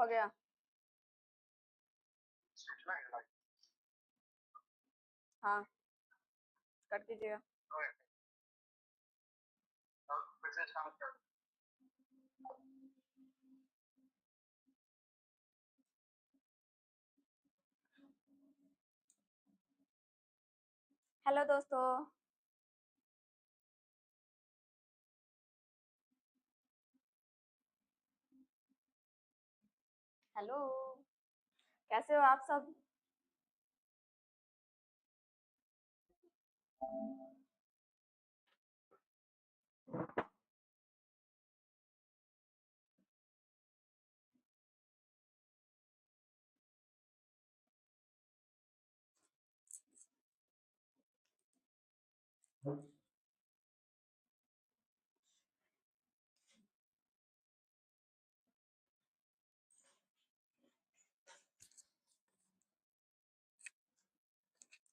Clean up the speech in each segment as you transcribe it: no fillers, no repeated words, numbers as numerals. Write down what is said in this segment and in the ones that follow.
हो गया। हाँ, कर दीजिएगा। हेलो दोस्तों। हेलो, कैसे हो आप सब?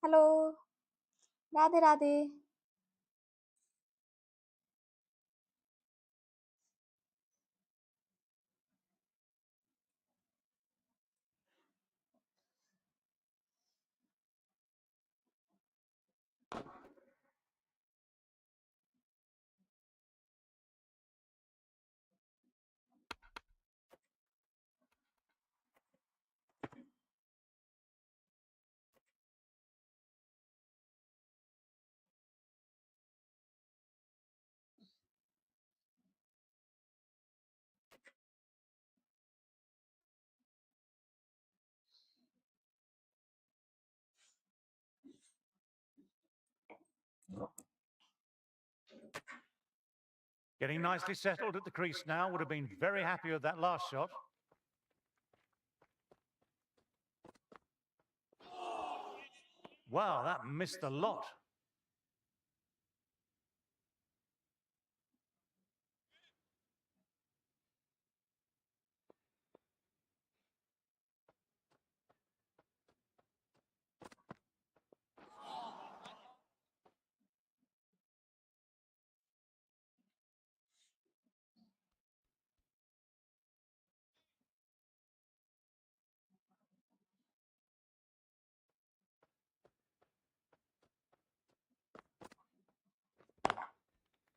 Hello, Radhe Radhe. Getting nicely settled at the crease now. Would have been very happy with that last shot. Wow, that missed a lot.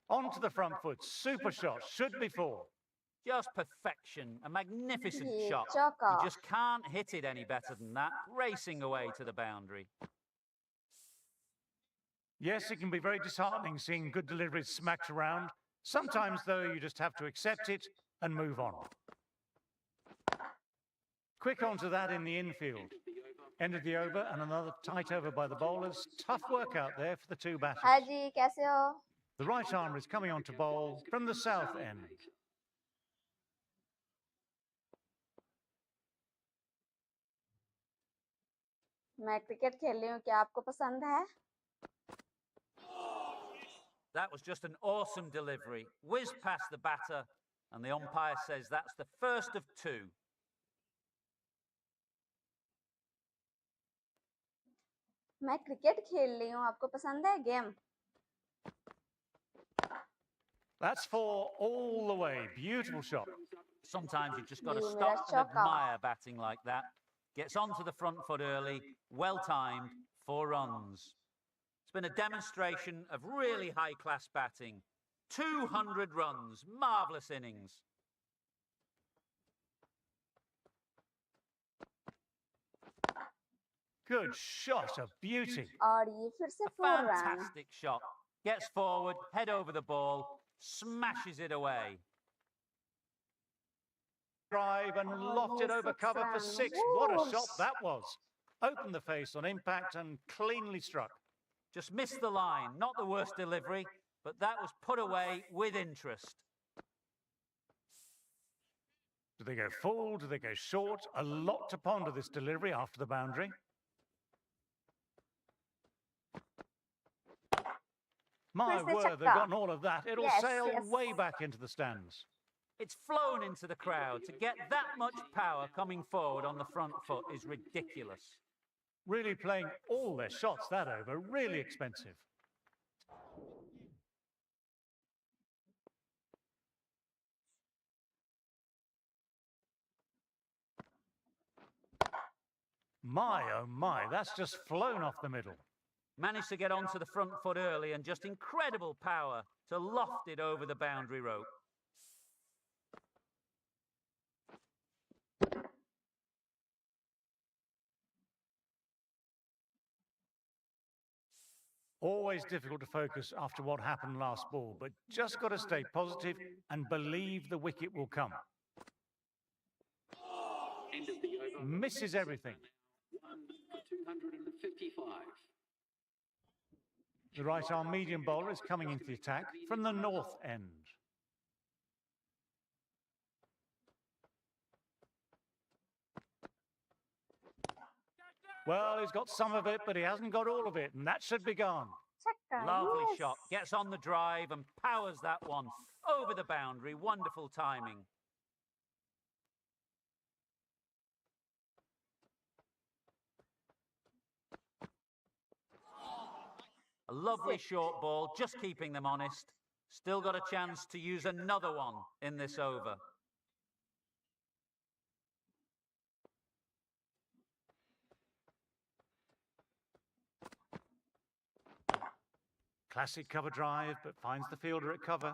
Onto the front foot. Super shot. Should be four. Just perfection. A magnificent ये shot. चौका। You just can't hit it any better than that. Racing away to the boundary. Yes, it can be very disheartening seeing good deliveries smacked around. Sometimes, though, you just have to accept it and move on. Quick onto that in the infield. Ended the over and another tight over by the bowlers. Tough work out there for the two batters. हाय जी, कैसे हो? The right arm is coming on to bowl from the south end. मैं cricket खेल रही हूँ, क्या आपको पसंद है? That was just an awesome delivery. Whizzed past the batter, and the umpire says that's the first of two. मैं cricket खेल रही हूँ, आपको पसंद है game? That's four all the way. Beautiful shot. Sometimes you've just got to ये stop मेरा and चौका। admire batting like that. Gets onto the front foot early, well timed, 4 runs. It's been a demonstration of really high-class batting. 200 runs, marvellous innings. Good shot, a beauty. और ये फिर से A 4 run. fantastic shot. Gets forward, head over the ball, smashes it away. Drive and lofted over cover for 6. What a shot that was. Opened the face on impact and cleanly struck. Just missed the line. Not the worst delivery, but that was put away with interest. Do they go full? Do they go short? A lot to ponder this delivery after the boundary. My word, they've gotten all of that. It'll sail way back into the stands. It's flown into the crowd. To get that much power coming forward on the front foot is ridiculous. Really playing all their shots that over. Really expensive. My, oh my, that's just flown off the middle. Managed to get onto the front foot early and just incredible power to loft it over the boundary rope. Always difficult to focus after what happened last ball, but just got to stay positive and believe the wicket will come. Misses everything. 255. The right-arm medium bowler is coming into the attack from the north end. Well, he's got some of it, but he hasn't got all of it, and that should be gone. Chakka. Lovely Yes. shot. Gets on the drive and powers that one over the boundary. Wonderful timing. A lovely short ball, just keeping them honest. Still got a chance to use another one in this over. Classic cover drive, but finds the fielder at cover.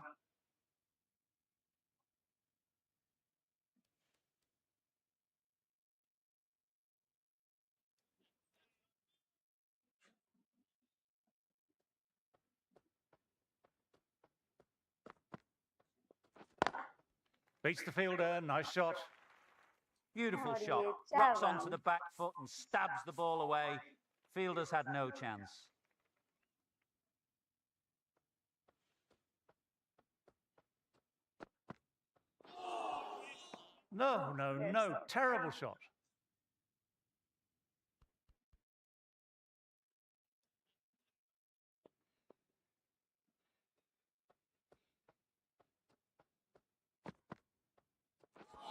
Beats the fielder, nice shot. Beautiful Sorry, shot. Java. Rocks onto the back foot and stabs the ball away. Fielders had no chance. No, no, no, terrible shot.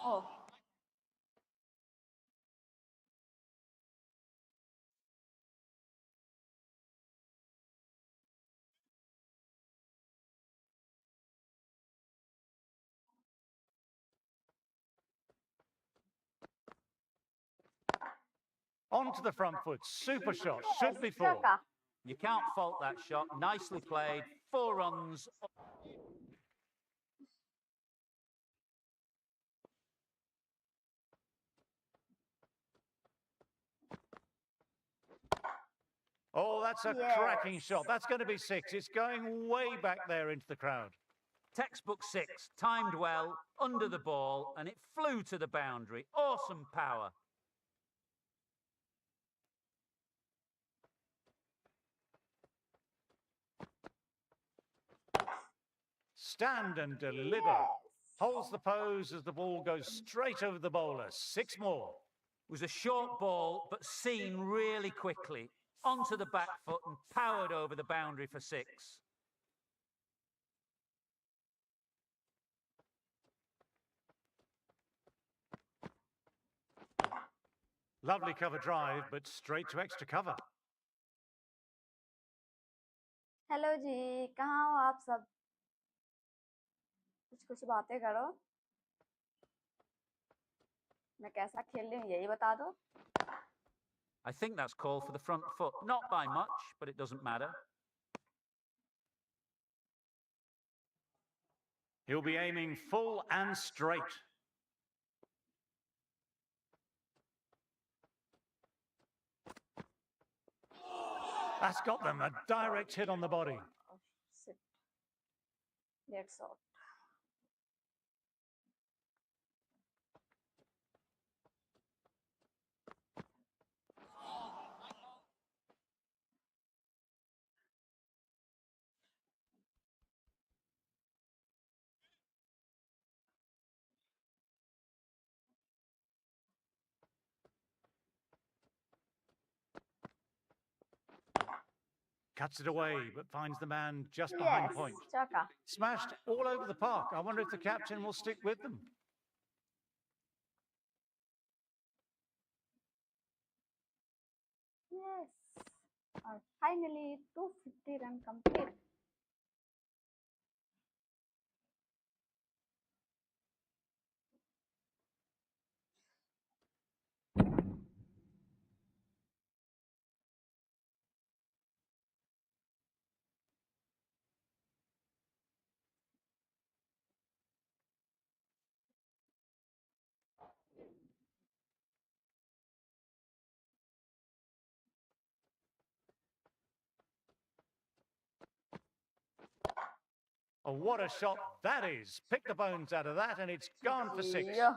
Oh. Onto the front foot, super shot, should be Yes, four. Chakka. You can't fault that shot. Nicely played. 4 runs. Oh, that's a Yes. cracking shot. That's going to be 6. It's going way back there into the crowd. Textbook 6. Timed well, under the ball, and it flew to the boundary. Awesome power. Stand and deliver. Yes. Holds the pose as the ball goes straight over the bowler. 6 more. It was a short ball, but seen really quickly. Onto the back foot and powered over the boundary for 6. Lovely cover drive, but straight to extra cover. Hello जी, कहाँ हो आप सब? कुछ कुछ बातें करो. मैं कैसा खेल रही हूँ यही बता दो. I think that's called for the front foot. Not by much, but it doesn't matter. He'll be aiming full and straight. That's got them, a direct hit on the body. Oh, shit. That's all. Cuts it away, but finds the man just behind Yes, point. Chakka. Smashed all over the park. I wonder if the captain will stick with them. Yes. Finally, 250 run complete. Oh, what a shot that is. Pick the bones out of that and it's gone for 6. Yeah,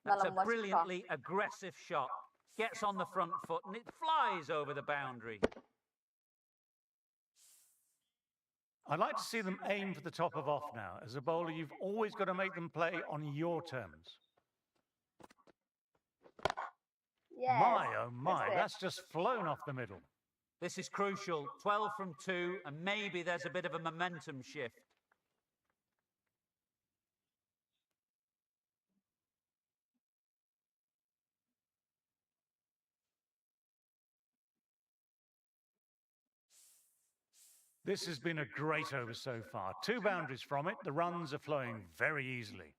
That's a लंबा छक्का. brilliantly aggressive shot. Gets on the front foot and it flies over the boundary. I'd like to see them aim for the top of off now. As a bowler, you've always got to make them play on your terms. Yes. My, oh my, it. that's just flown off the middle. This is crucial. 12 from 2, and maybe there's a bit of a momentum shift. This has been a great over so far. 2 boundaries from it. The runs are flowing very easily.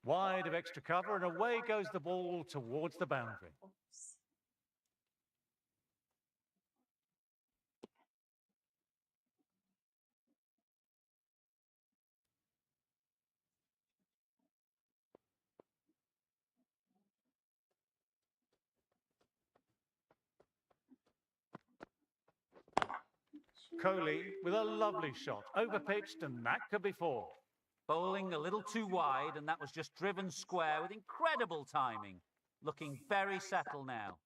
Wide of extra cover, and away goes the ball towards the boundary. Oops. Kohli with a lovely shot. Overpitched, and that could be 4. Bowling a little too wide, and that was just driven square with incredible timing. Looking very settled now.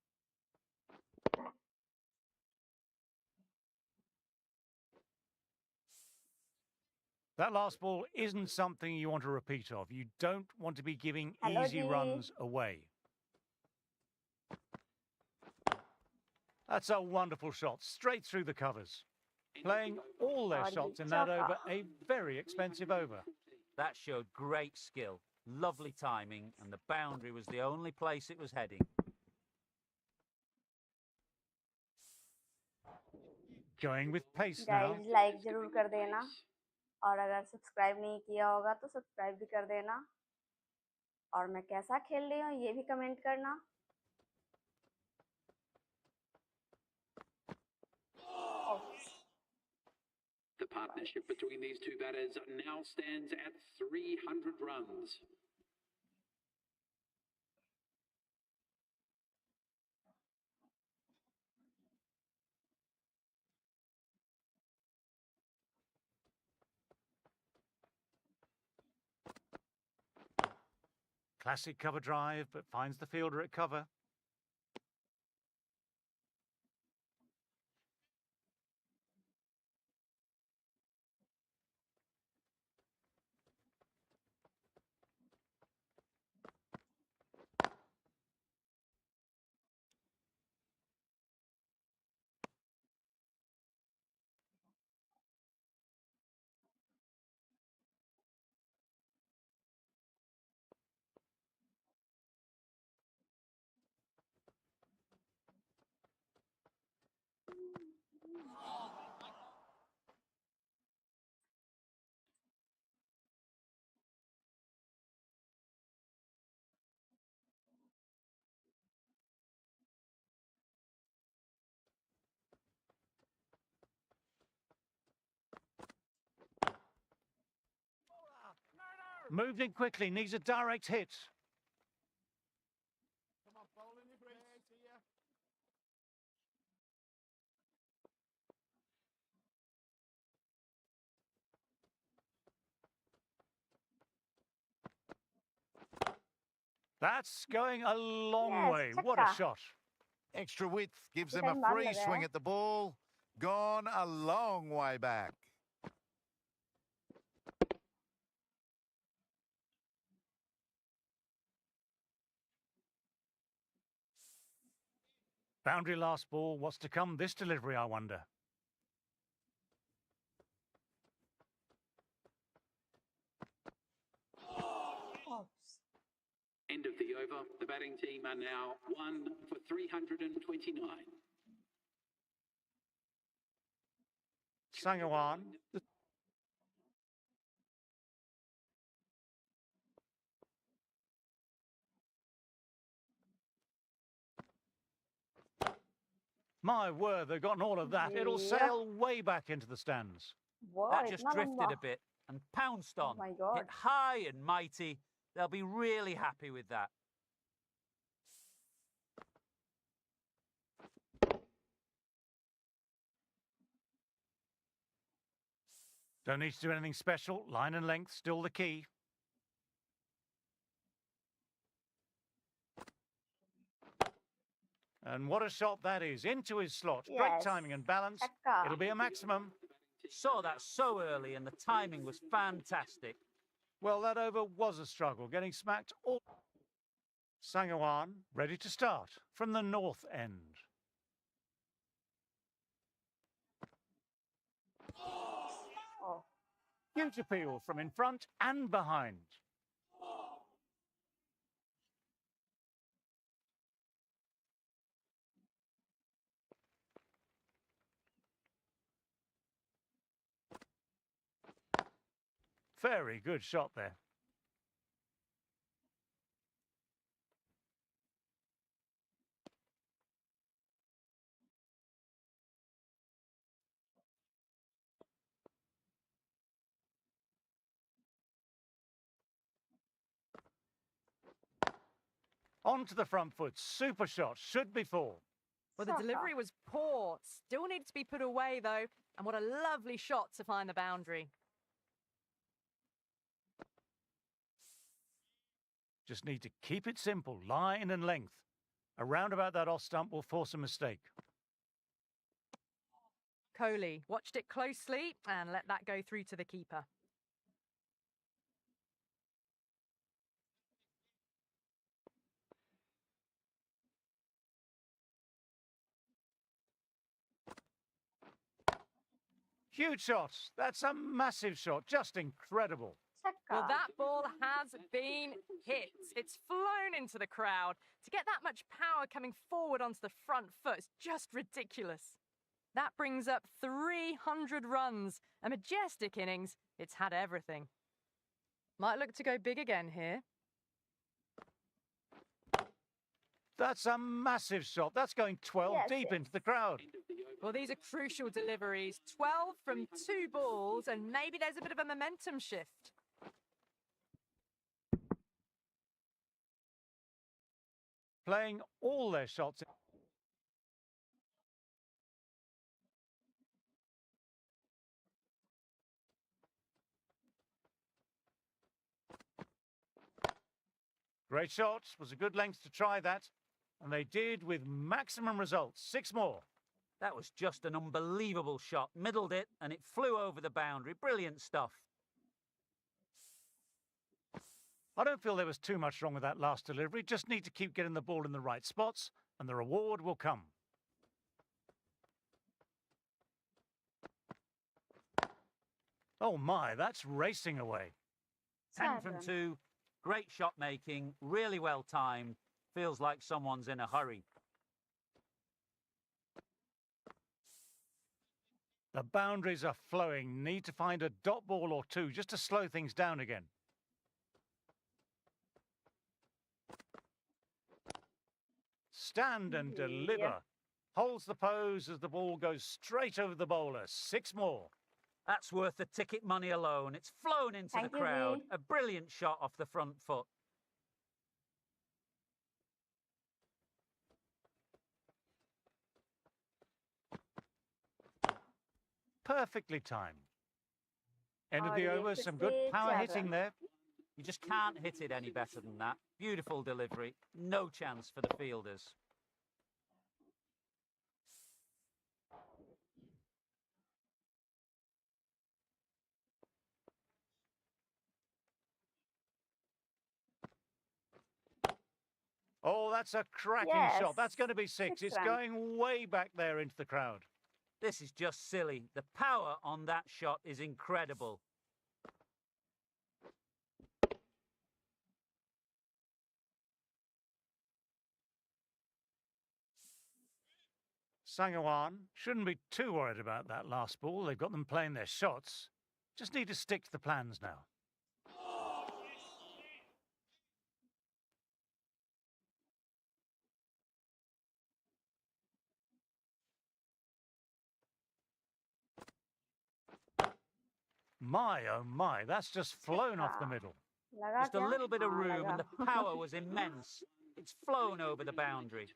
That last ball isn't something you want a repeat of. You don't want to be giving Hello, easy Dee. runs away. That's a wonderful shot, straight through the covers. Playing all their shots in that over, a very expensive over. That showed great skill, lovely timing, and the boundary was the only place it was heading. Going with pace now. Guys, like जरूर कर देना और अगर subscribe नहीं किया होगा तो subscribe भी कर देना और मैं कैसा खेल रही हूँ ये भी कमेंट करना. The partnership between these two batters now stands at 300 runs. Classic cover drive, but finds the fielder at cover. Moved in quickly, needs a direct hit. That's going a long Yes, way. What a chakka. shot. Extra width gives He them a can run free with swing it. at the ball. Gone a long way back. Boundary last ball. What's to come this delivery, I wonder? Oops. End of the over. The batting team are now 1 for 329. Sangawan. My word, they've gotten all of that. It'll Yeah. sail way back into the stands. Wow, That just इतना drifted लंबा. a bit and pounced Oh on. my God. Hit high and mighty. They'll be really happy with that. Don't need to do anything special. Line and length still the key. And what a shot that is. Into his slot. Great Yes. timing and balance. Chaka. It'll be a maximum. Saw that so early and the timing was fantastic. Well, that over was a struggle, getting smacked all... Sangawan ready to start from the north end. Oh, Huge appeal from in front and behind. Very good shot there. Onto the front foot. Super shot. Should be four. Well, the Chaka. delivery was poor. Still needed to be put away, though. And what a lovely shot to find the boundary. Just need to keep it simple. Line and length. Around about that off stump will force a mistake. Kohli watched it closely and let that go through to the keeper. Huge shot. That's a massive shot. Just incredible. Chaka. Well, that ball has been hit. It's flown into the crowd. To get that much power coming forward onto the front foot is just ridiculous. That brings up 300 runs. A majestic innings. It's had everything. Might look to go big again here. That's a massive shot. That's going 12 Yes, deep yes. into the crowd. Well, these are crucial deliveries. 12 from 2 balls, and maybe there's a bit of a momentum shift. Playing all their shots. Great shot. Was a good length to try that. And they did with maximum results. 6 more. That was just an unbelievable shot. Middled it and it flew over the boundary. Brilliant stuff. I don't feel there was too much wrong with that last delivery. Just need to keep getting the ball in the right spots and the reward will come. Oh my, that's racing away. 10 from 7. 2. Great shot making. Really well timed. Feels like someone's in a hurry. The boundaries are flowing. Need to find a dot ball or two just to slow things down again. Stand and deliver. Yeah. Holds the pose as the ball goes straight over the bowler. 6 more. That's worth the ticket money alone. It's flown into Thank the you, crowd. Lee. A brilliant shot off the front foot. Perfectly timed. End of the और ये over. Some good power 57. hitting there. You just can't hit it any better than that. Beautiful delivery. No chance for the fielders. Oh, that's a cracking shot. That's Yes. going to be 6. It's 6 run. going way back there into the crowd. This is just silly. The power on that shot is incredible. Sangawan shouldn't be too worried about that last ball. They've got them playing their shots. Just need to stick to the plans now. My, oh my, that's just flown off the middle. लगा Just a क्या? little bit of हाँ, room and लगा. the power was immense. It's flown over the boundary.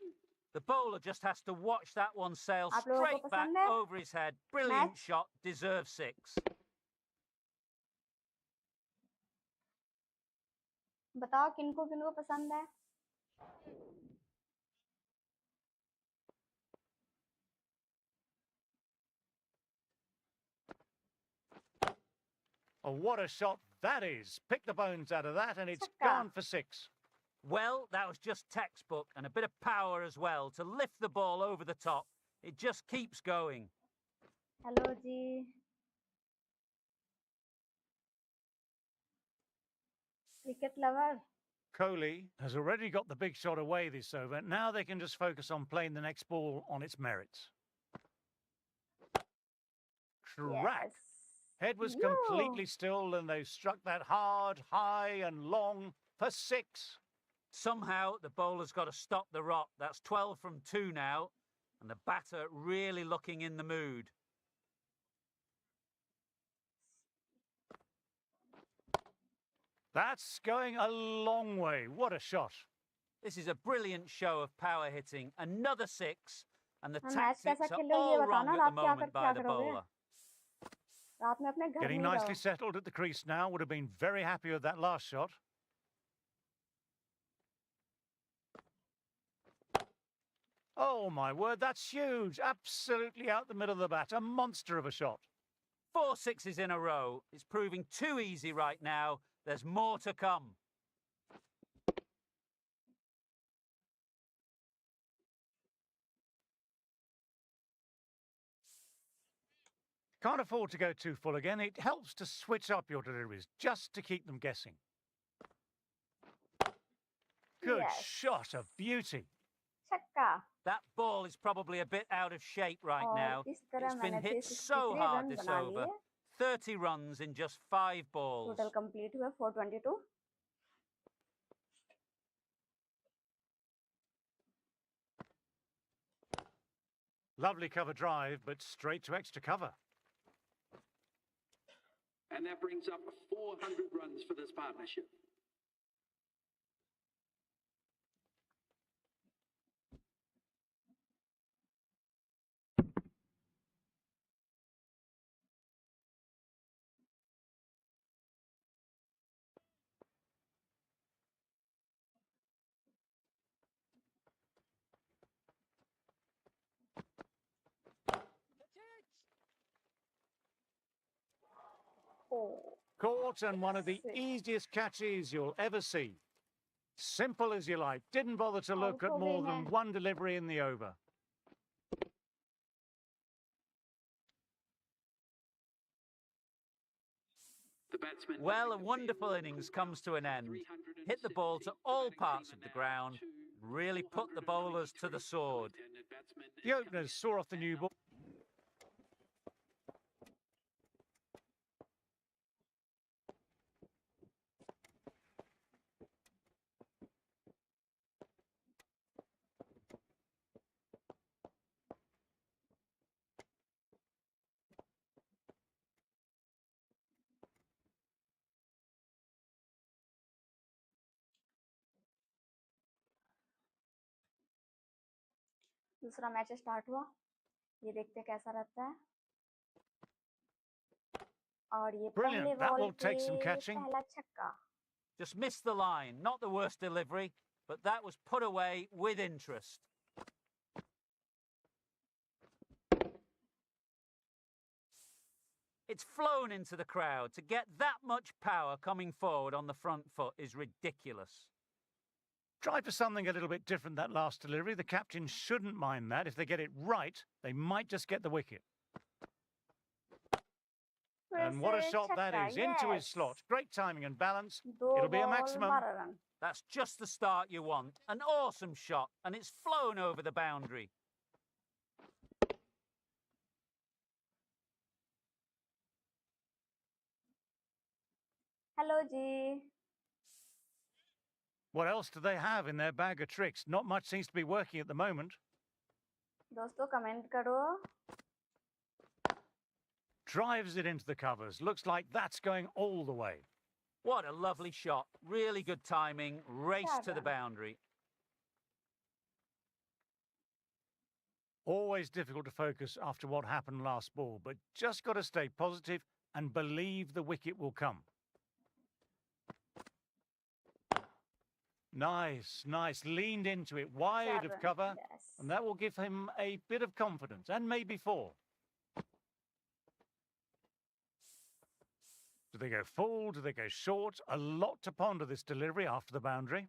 The bowler just has to watch that one sail आप लोगों को straight back पसंद है? over his head. Brilliant Match? shot, deserves 6. बताओ किनको किनको पसंद है। Oh, what a shot that is. Pick the bones out of that and it's Chaka. gone for 6. Well, that was just textbook and a bit of power as well to lift the ball over the top. It just keeps going. Hello जी। Cricket lover. Kohli has already got the big shot away this over. Now they can just focus on playing the next ball on its merits. Crack. Yes. Head was Yo. completely still and they struck that hard, high and long for 6. Somehow the bowler's got to stop the rot. That's 12 from 2 now, and the batter really looking in the mood. That's going a long way. What a shot. This is a brilliant show of power hitting. Another 6, and the हाँ, match tactics कैसा are खेल रहे हो ये all wrong बताना, at the रात के आकर moment by क्या the करोगे? bowler. रात में अपने घर Getting नहीं nicely रहो। settled at the crease now. Would have been very happy with that last shot. Oh, my word, that's huge. Absolutely out the middle of the bat. A monster of a shot. 4 sixes in a row. It's proving too easy right now. There's more to come. Can't afford to go too full again. It helps to switch up your deliveries just to keep them guessing. Good Yes. shot, a beauty. छक्का। That ball is probably a bit out of shape right और now. इस तरह It's been मैंने hit 363 so hard run this बना over. लिए। 30 runs in just 5 balls. Total complete हुए 422। Lovely cover drive, but straight to extra cover. And that brings up 400 runs for this partnership. Oh, Caught and one of the Six. easiest catches you'll ever see. Simple as you like. Didn't bother to look at Out हो more गई than है। one delivery in the over. The batsman Well, a having wonderful field innings call comes to an end. 317. Hit the ball to all The parts batting of the team are now ground. to Really put the bowlers to the 493. sword. Left-handed batsman is The coming openers in saw off the at new ball. दूसरा match start हुआ। ये देखते कैसा रहता है। और ये Brilliant. पहले That बॉल will पे take some catching. पहला छक्का। Just missed the line. Not the worst delivery, but that was put away with interest. It's flown into the crowd. To get that much power coming forward on the front foot is ridiculous. Tried for something a little bit different that last delivery. The captain shouldn't mind that. If they get it right, they might just get the wicket. फिर And what a से shot that छक्का, is. Into his yes। slot. Great timing and balance. दो It'll be a ball maximum. 12 run. That's just the start you want. An awesome shot, and it's flown over the boundary. Hello जी। What else do they have in their bag of tricks? Not much seems to be working at the moment. दोस्तों comment करो। Drives it into the covers. Looks like that's going all the way. What a lovely shot. Really good timing. Race to the Seven. boundary. Always difficult to focus after what happened last ball, but just got to stay positive and believe the wicket will come. Nice, nice. Leaned into it, wide of 4 cover, run. Yes. and that will give him a bit of confidence, and maybe 4. Do they go full? Do they go short? A lot to ponder this delivery after the boundary.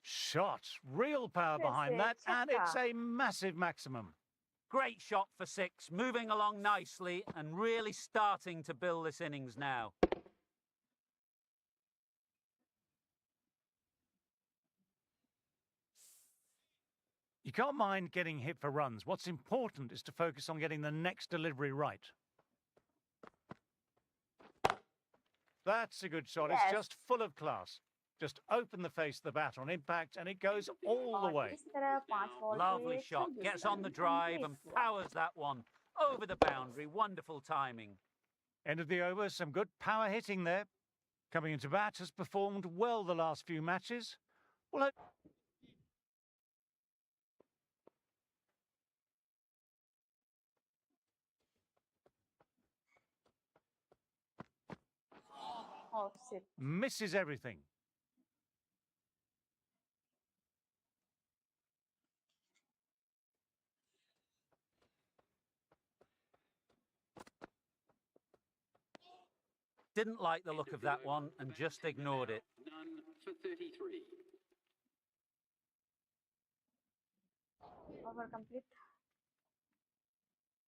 Shot. Real power behind that, and it's a massive maximum. Great shot for 6, moving along nicely and really starting to build this innings now. You can't mind getting hit for runs. What's important is to focus on getting the next delivery right. That's a good shot. Yes. It's just full of class. Just open the face of the bat on impact and it goes all the और way. इस तरह 5 ball Lovely पे shot. 26 Gets on run the drive and complete हुआ। powers that one over the boundary. Wonderful timing. End of the over, some good power hitting there. Coming into bat, has performed well the last few matches. Well, Off sit. misses everything. Didn't like the look of that one and just ignored it. None for 33. Over complete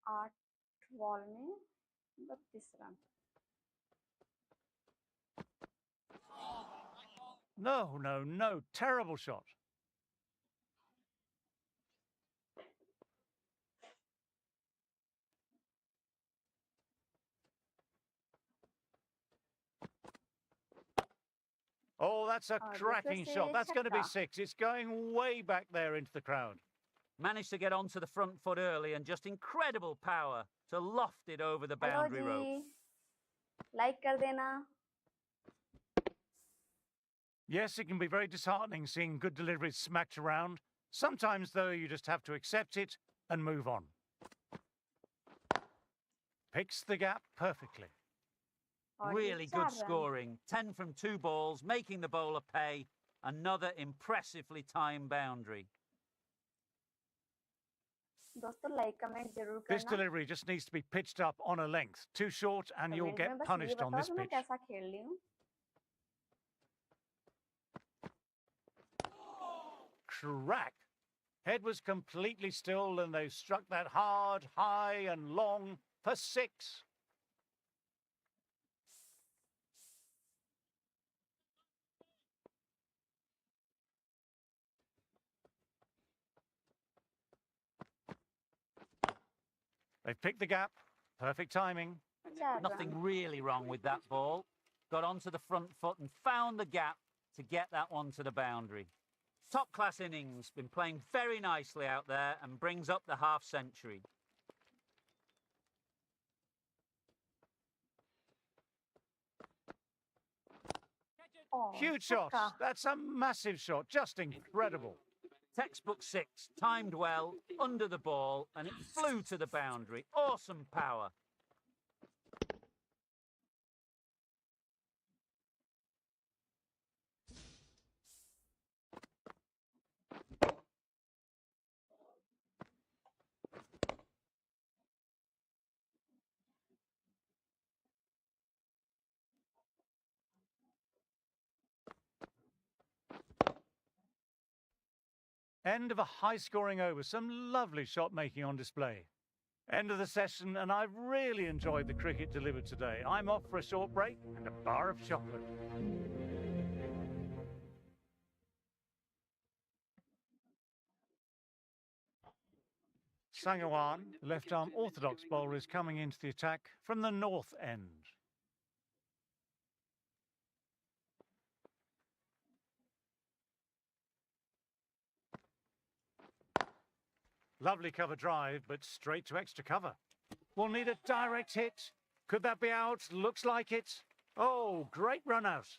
8 ball में 32 run. No, no, no. Terrible shot. Oh, that's a Oh, cracking this shot. is That's going to be Chakra. 6. It's going way back there into the crowd. Managed to get onto the front foot early and just incredible power to loft it over the hello boundary rope. जी, like कर देना। Yes, it can be very disheartening seeing good deliveries smacked around. Sometimes, though, you just have to accept it and move on. Picks the gap perfectly. और Really ये good 4 run. scoring. 10 from 2 balls, making the bowler pay. Another impressively timed boundary. दोस्तों like comment जरूर This करना। delivery just needs to be pitched up on a length. Too short and you'll comment में get बस ये punished on बताओ this कि मैं pitch. कैसा खेल रही हूँ। Crack. Head was completely still and they struck that hard, high and long for 6. They've picked the gap. Perfect timing. 4 Nothing run. really wrong with that ball. Got onto the front foot and found the gap to get that one to the boundary. Top class innings, been playing very nicely out there and brings up the half century. और Huge shot. छक्का। That's a massive shot. Just incredible. Textbook 6, timed well, under the ball, and it flew to the boundary. Awesome power. End of a high-scoring over. Some lovely shot making on display. End of the session, and I've really enjoyed the cricket delivered today. I'm off for a short break and a bar of chocolate. Sangawan, the left-arm orthodox bowler, is coming into the attack from the north end. Lovely cover drive, but straight to extra cover. We'll need a direct hit. Could that be out? Looks like it. Oh, great run out.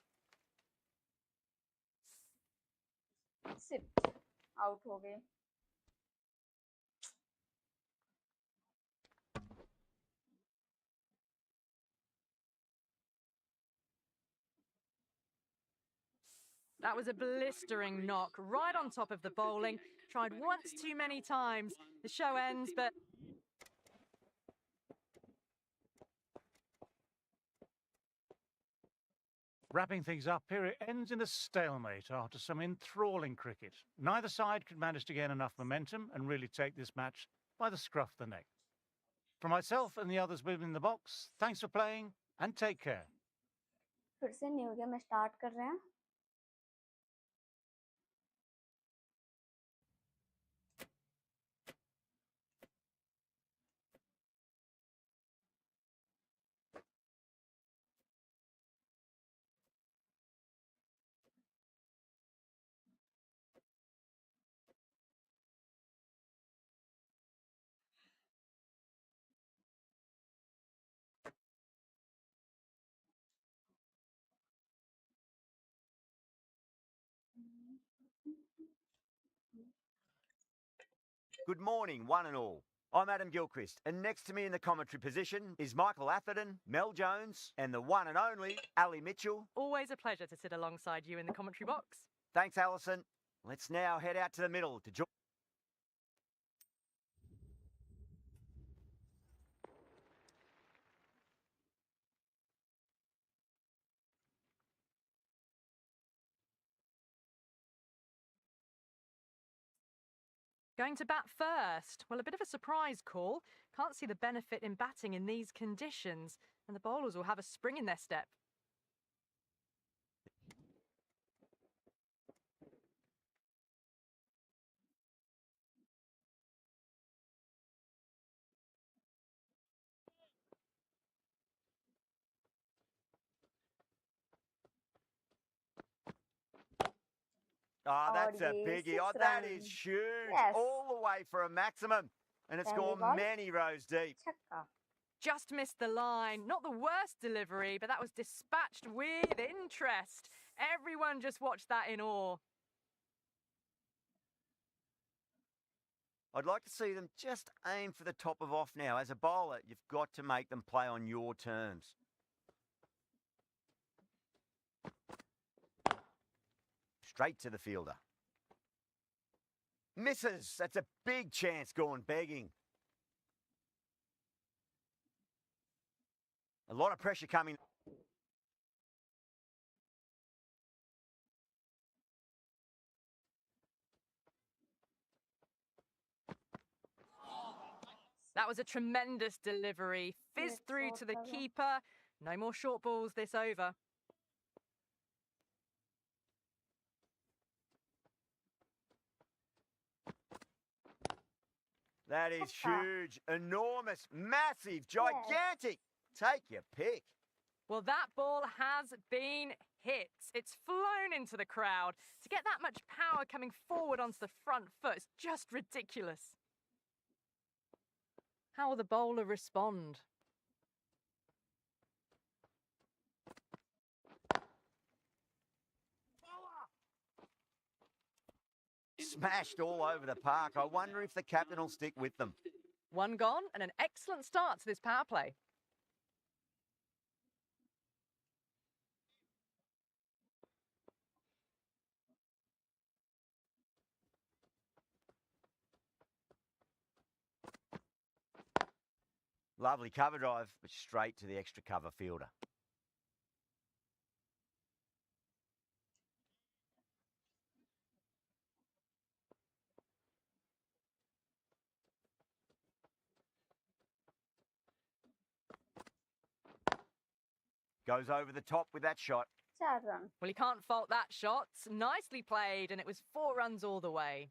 Sit out हो गए। That was a blistering knock right on top of the bowling. Tried once too many times. The show ends, but Wrapping things up here, it ends in a stalemate after some enthralling cricket. Neither side could manage to gain enough momentum and really take this match by the scruff of the neck. For myself and the others within the box, thanks for playing and take care. फिर से new game start कर रहे हैं. Good morning, one and all. I'm Adam Gilchrist, and next to me in the commentary position is Michael Atherton, Mel Jones, and the one and only Ali Mitchell. always a pleasure to sit alongside you in the commentary box. Thanks, Alison. Let's now head out to the middle to join. Going to bat first. Well, a bit of a surprise call. Can't see the benefit in batting in these conditions, and the bowlers will have a spring in their step. Oh, that's a Already biggie. 6 Oh, that is runs. huge. Yes. All the way for a maximum. And it's Family gone ball. many rows deep. छक्का. Just missed the line. Not the worst delivery, but that was dispatched with interest. Everyone just watched that in awe. I'd like to see them just aim for the top of off now. As a bowler, you've got to make them play on your terms. Straight to the fielder. Misses. That's a big chance gone begging. A lot of pressure coming. That was a tremendous delivery. Fizzed Yes, through short to the cover. keeper. No more short balls this over. That is Papa. huge, enormous, massive, gigantic. Take your pick. Well, that ball has been hit. It's flown into the crowd. To get that much power coming forward onto the front foot is just ridiculous. How will the bowler respond? Smashed all over the park. I wonder if the captain will stick with them. One gone and an excellent start to this power play. Lovely cover drive, but straight to the extra cover fielder. Goes over the top with that shot. 4 run. Well, you can't fault that shot. Nicely played, and it was 4 runs all the way.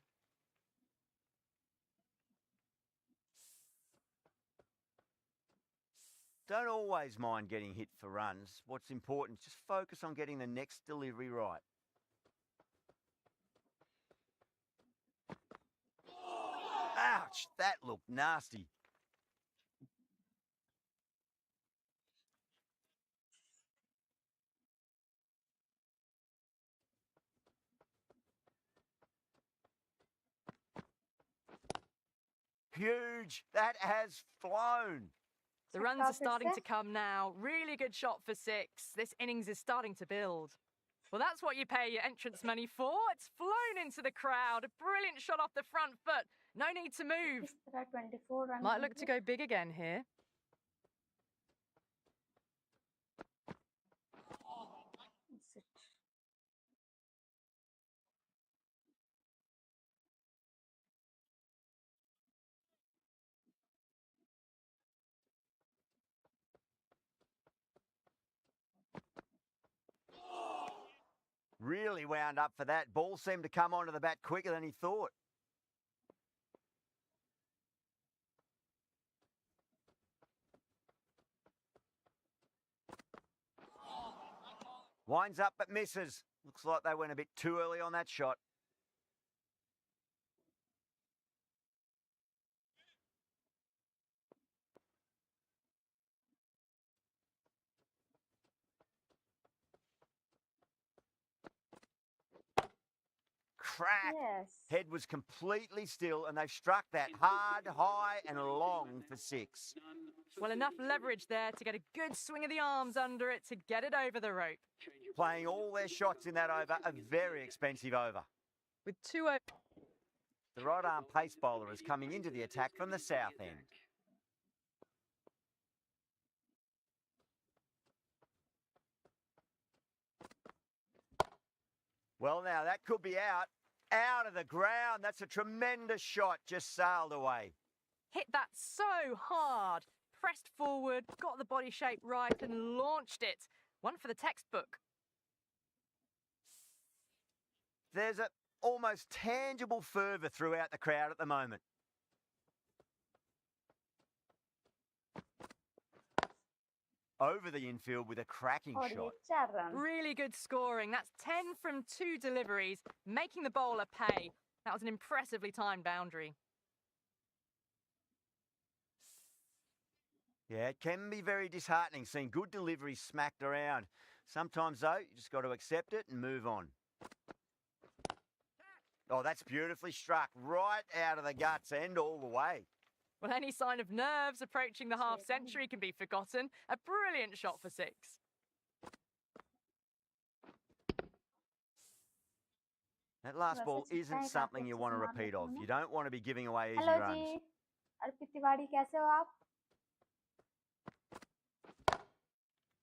Don't always mind getting hit for runs. What's important, just focus on getting the next delivery right. Ouch, that looked nasty. Huge, that has flown. The Check runs out are this starting set. to come now. Really good shot for 6. This innings is starting to build. Well, that's what you pay your entrance money for. It's flown into the crowd. A brilliant shot off the front foot. No need to move. इस तरह 24 run Might look to होंगे। go big again here. Sit. Really wound up for that. Ball seemed to come onto the bat quicker than he thought. Winds up but misses. Looks like they went a bit too early on that shot. Crack. Yes. Head was completely still and they've struck that hard, high and long for 6. Well, enough leverage there to get a good swing of the arms under it to get it over the rope. Playing all their shots in that over, a very expensive over. With 2 over. The right arm pace bowler is coming into the attack from the south end. Well, now that could be out of the ground. That's a tremendous shot, just sailed away. Hit that so hard. Pressed forward, got the body shape right and launched it. One for the textbook. There's a almost tangible fervour throughout the crowd at the moment. Over the infield with a cracking और ये shot. 4 run. Really good scoring. That's 10 from 2 deliveries, making the bowler pay. That was an impressively timed boundary. Yeah, it can be very disheartening seeing good deliveries smacked around. Sometimes, though, you just got to accept it and move on. Oh, that's beautifully struck. Right out of the guts and all the way. Well, any sign of nerves approaching the half century can be forgotten. A brilliant shot for 6. That last वैसे ball चिट्टा isn't he something काफी you अच्छे want to से मार repeat लेते of. हो ना। You don't want to be giving away easy hello runs. जी, अर्पित तिवारी कैसे हो आप?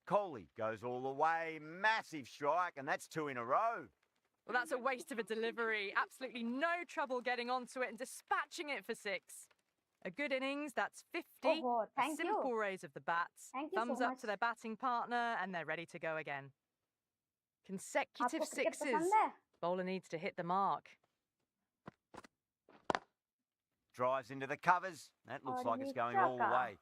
Kohli goes all the way. Massive strike, and that's 2 in a row. Well, that's a waste of a delivery. Absolutely no trouble getting onto it and dispatching it for 6. A good innings, that's 50. Oh, A thank simple you. raise of the bats. Thank you so Thumbs up much. to their batting partner, and they're ready to go again. Consecutive आपको cricket sixes. पसंद है? Bowler needs to hit the mark. Drives into the covers. That looks और like ये it's going all the चौका। way.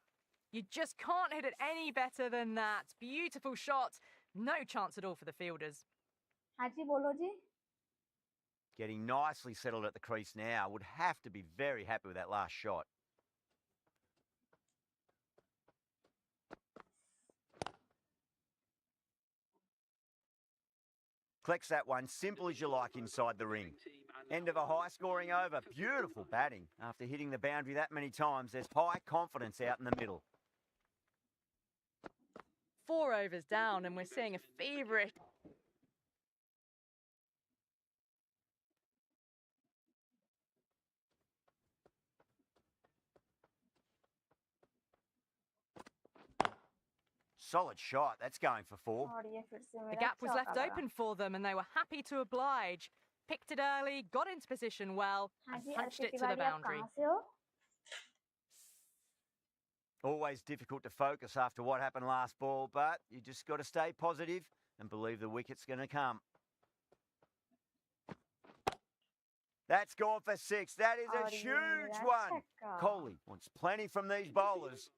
You just can't hit it any better than that. Beautiful shot. No chance at all for the fielders. हाँ जी, बोलो जी। Getting nicely settled at the crease now. Would have to be very happy with that last shot. Collects that one, simple as you like inside the ring. End of a high-scoring over. Beautiful batting. After hitting the boundary that many times, there's high confidence out in the middle. 4 overs down, and we're seeing a feverish. Solid shot. That's going for 4. और ये फिर से The मेरा gap was चौका left लगा। open for them, and they were happy to oblige. Picked it early, got into position well, हाँ and ji, punched Arpit it to the Tiwari आप boundary. कहाँ से हो? Always difficult to focus after what happened last ball, but you just got to stay positive and believe the wicket's going to come. That's gone for 6. That is a और ये huge मेरा one. छक्का। Kohli wants plenty from these bowlers.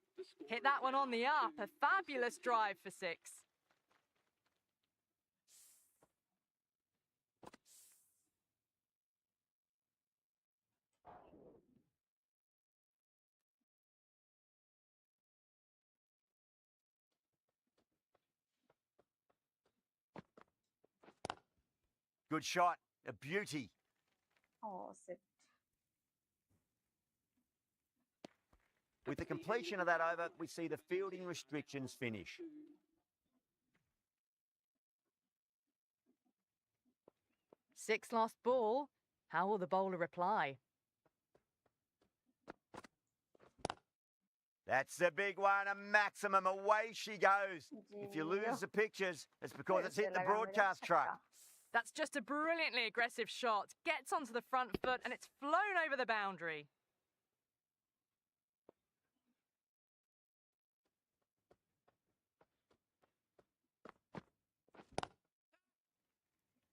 Hit that one on the up. A fabulous drive for 6. Good shot. A beauty. Oh, sit. With the completion of that over, we see the fielding restrictions finish. 6 lost ball. How will the bowler reply? That's a big one, a maximum. Away she goes. If you lose the pictures, it's because it's hit the broadcast truck. That's just a brilliantly aggressive shot. Gets onto the front foot and it's flown over the boundary.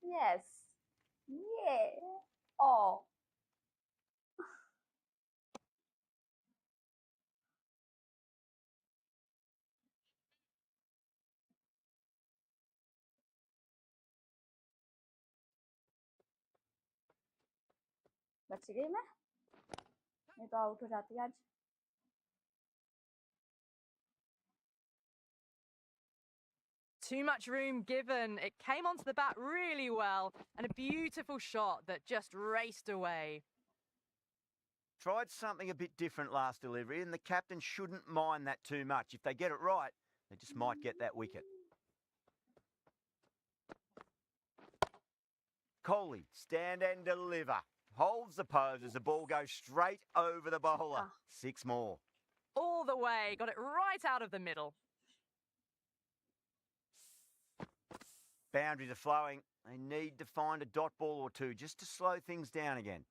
Yes. Yeah. Oh. बच गई मैं, नहीं तो out हो जाती आज। Too much room given. It came onto the bat really well and a beautiful shot that just raced away. Tried something a bit different last delivery, and the captain shouldn't mind that too much. If they get it right, they just might get that wicket. Kohli, stand and deliver. Holds the pose as the ball goes straight over the bowler. 6 more. All the way, got it right out of the middle. Boundaries are flowing. They need to find a dot ball or two just to slow things down again.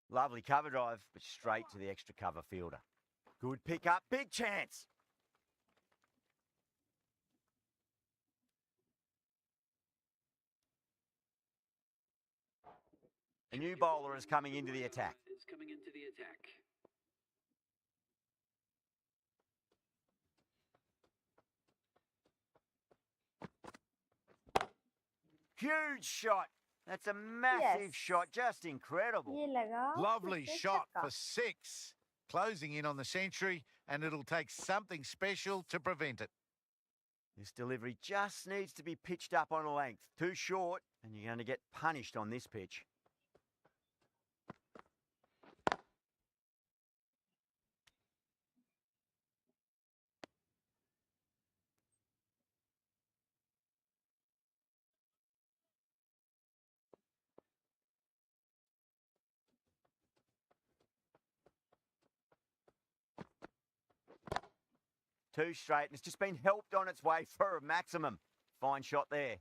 Lovely cover drive, but straight to the extra cover fielder. Good pick up, big chance. A new bowler is coming into the attack. Is coming into the attack. Huge shot. That's a massive shot. Just incredible. ये लगा Lovely फिर से shot छक्का। for 6. Closing in on the century, and it'll take something special to prevent it. This delivery just needs to be pitched up on a length. Too short, and you're going to get punished on this pitch. Two straight, and it's just been helped on its way for a maximum. Fine shot there.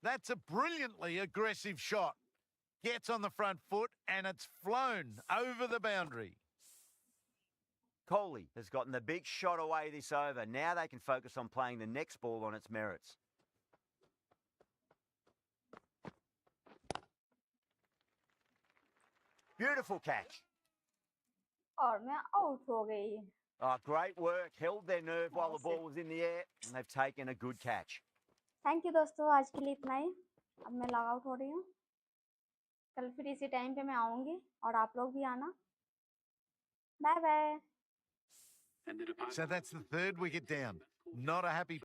That's a brilliantly aggressive shot. Gets on the front foot, and it's flown over the boundary. Kohli has gotten the big shot away this over. Now they can focus on playing the next ball on its merits. Beautiful catch. और मैं out हो गई। Oh, great work. Held their nerve while the ball was in the air, and they've taken a good catch. Thank you दोस्तों, आज के लिए इतना ही। अब मैं लॉग आउट हो रही हूँ। कल फिर इसी टाइम पे मैं आऊँगी और आप लोग भी आना। Bye bye. And the departure. So that's the third wicket down. Not a happy